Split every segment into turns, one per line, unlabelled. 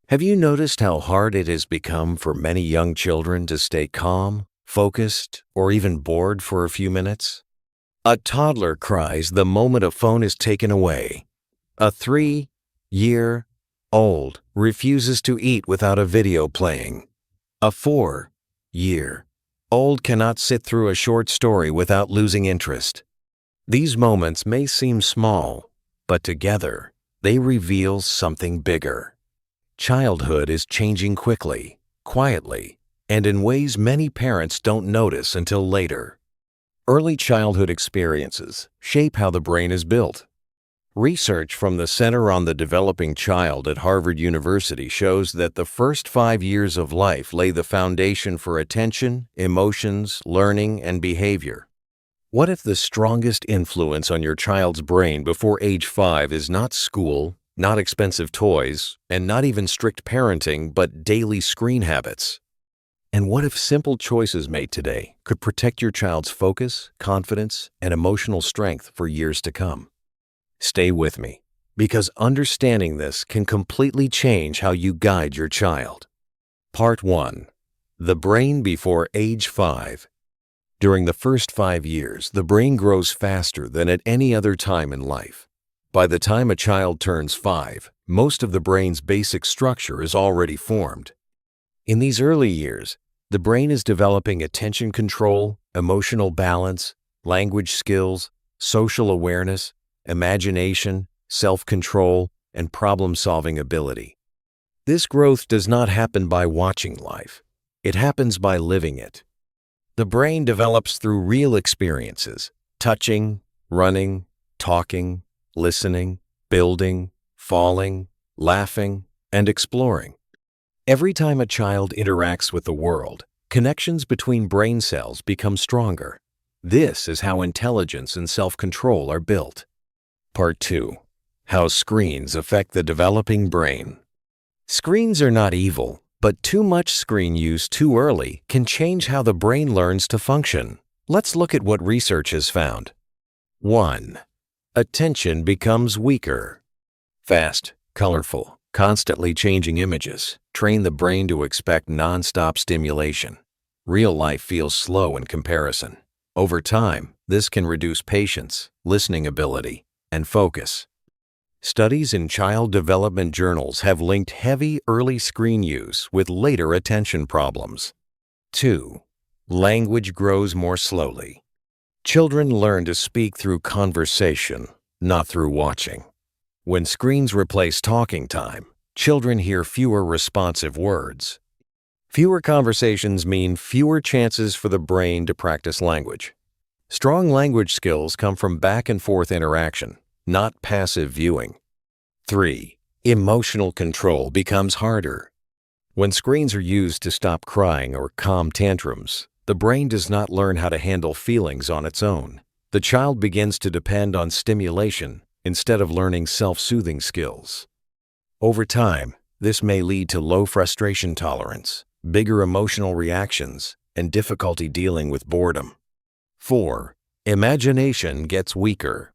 Have you noticed how hard it has become for many young children to stay calm, focused, or even bored for a few minutes? A toddler cries the moment a phone is taken away. A 3-year-old refuses to eat without a video playing. A 4-year-old cannot sit through a short story without losing interest. These moments may seem small, but together they reveal something bigger. Childhood is changing quickly, quietly, and in ways many parents don't notice until later. Early childhood experiences shape how the brain is built. Research from the Center on the Developing Child at Harvard University shows that the first 5 years of life lay the foundation for attention, emotions, learning, and behavior. What if the strongest influence on your child's brain before age 5 is not school, not expensive toys, and not even strict parenting, but daily screen habits? And what if simple choices made today could protect your child's focus, confidence, and emotional strength for years to come? Stay with me, because understanding this can completely change how you guide your child. Part 1. The brain before age 5. During the first 5 years, the brain grows faster than at any other time in life. By the time a child turns 5, most of the brain's basic structure is already formed. In these early years, the brain is developing attention control, emotional balance, language skills, social awareness, imagination, self-control, and problem-solving ability. This growth does not happen by watching life. It happens by living it. The brain develops through real experiences: touching, running, talking, listening, building, falling, laughing, and exploring. Every time a child interacts with the world, connections between brain cells become stronger. This is how intelligence and self-control are built. Part 2. How screens affect the developing brain. Screens are not evil, but too much screen use too early can change how the brain learns to function. Let's look at what research has found. 1. Attention becomes weaker. Fast, colorful, constantly changing images train the brain to expect non-stop stimulation. Real life feels slow in comparison. Over time, this can reduce patience, listening ability, and focus. Studies in child development journals have linked heavy early screen use with later attention problems. 2. Language grows more slowly. Children learn to speak through conversation, not through watching. When screens replace talking time, children hear fewer responsive words. Fewer conversations mean fewer chances for the brain to practice language. Strong language skills come from back and forth interaction, not passive viewing. 3. Emotional control becomes harder. When screens are used to stop crying or calm tantrums, the brain does not learn how to handle feelings on its own. The child begins to depend on stimulation instead of learning self-soothing skills. Over time, this may lead to low frustration tolerance, bigger emotional reactions, and difficulty dealing with boredom. 4. Imagination gets weaker.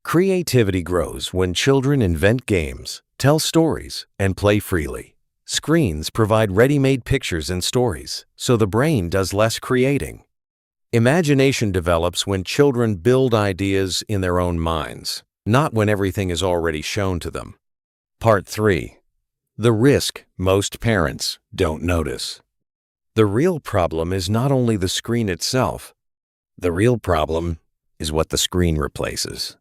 Creativity grows when children invent games, tell stories, and play freely. Screens provide ready-made pictures and stories, so the brain does less creating. Imagination develops when children build ideas in their own minds, not when everything is already shown to them. Part 3. The risk most parents don't notice. The real problem is not only the screen itself. The real problem is what the screen replaces.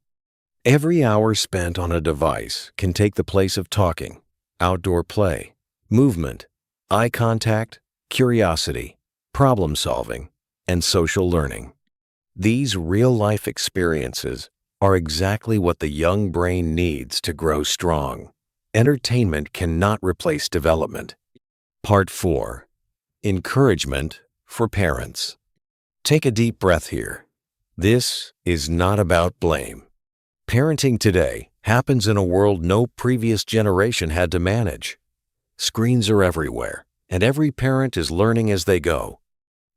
Every hour spent on a device can take the place of talking, outdoor play, movement, eye contact, curiosity, problem solving, and social learning. These real-life experiences are exactly what the young brain needs to grow strong. Entertainment cannot replace development. Part 4. Encouragement for parents. Take a deep breath here. This is not about blame. Parenting today happens in a world no previous generation had to manage. Screens are everywhere, and every parent is learning as they go.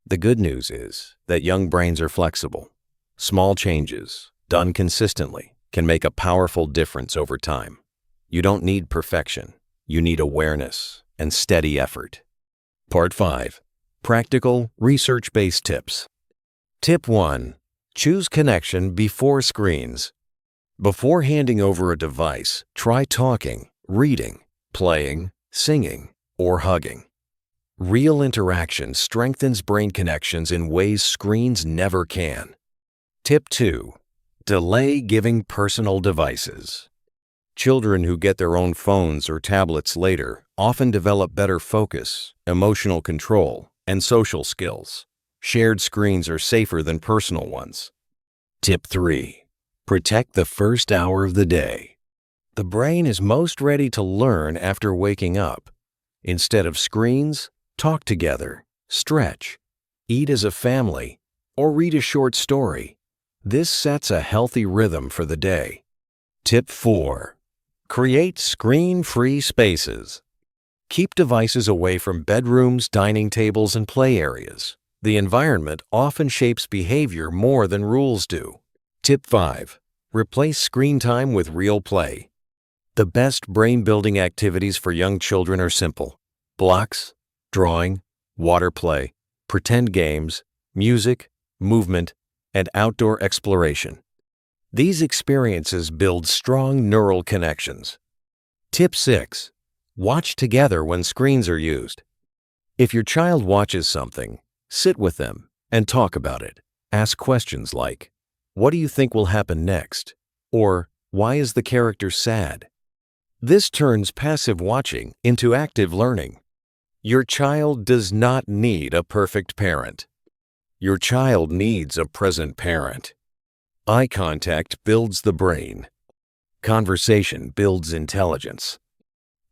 The good news is that young brains are flexible. Small changes, done consistently, can make a powerful difference over time. You don't need perfection. You need awareness and steady effort. Part 5. Practical, research-based tips. Tip 1. Choose connection before screens. Before handing over a device, try talking, reading, playing, singing, or hugging. Real interaction strengthens brain connections in ways screens never can. Tip 2. Delay giving personal devices. Children who get their own phones or tablets later often develop better focus, emotional control, and social skills. Shared screens are safer than personal ones. Tip 3. Protect the first hour of the day. The brain is most ready to learn after waking up. Instead of screens, talk together, stretch, eat as a family, or read a short story. This sets a healthy rhythm for the day. Tip 4. Create screen-free spaces. Keep devices away from bedrooms, dining tables, and play areas. The environment often shapes behavior more than rules do. Tip 5. Replace screen time with real play. The best brain-building activities for young children are simple: blocks, drawing, water play, pretend games, music, movement, and outdoor exploration. These experiences build strong neural connections. Tip 6. Watch together when screens are used. If your child watches something, sit with them and talk about it. Ask questions like, "What do you think will happen next?" Or, "Why is the character sad?" This turns passive watching into active learning. Your child does not need a perfect parent. Your child needs a present parent. Eye contact builds the brain. Conversation builds intelligence.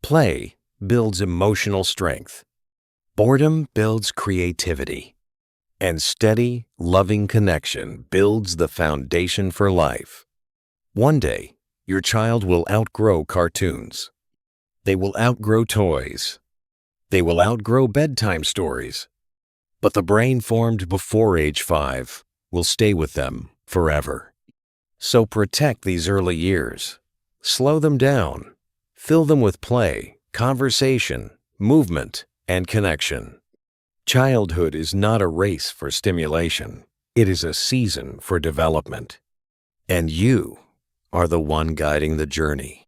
Play builds emotional strength. Boredom builds creativity. And steady, loving connection builds the foundation for life. One day, your child will outgrow cartoons. They will outgrow toys. They will outgrow bedtime stories. But the brain formed before age 5 will stay with them forever. So protect these early years. Slow them down. Fill them with play, conversation, movement, and connection. Childhood is not a race for stimulation. It is a season for development. And you are the one guiding the journey.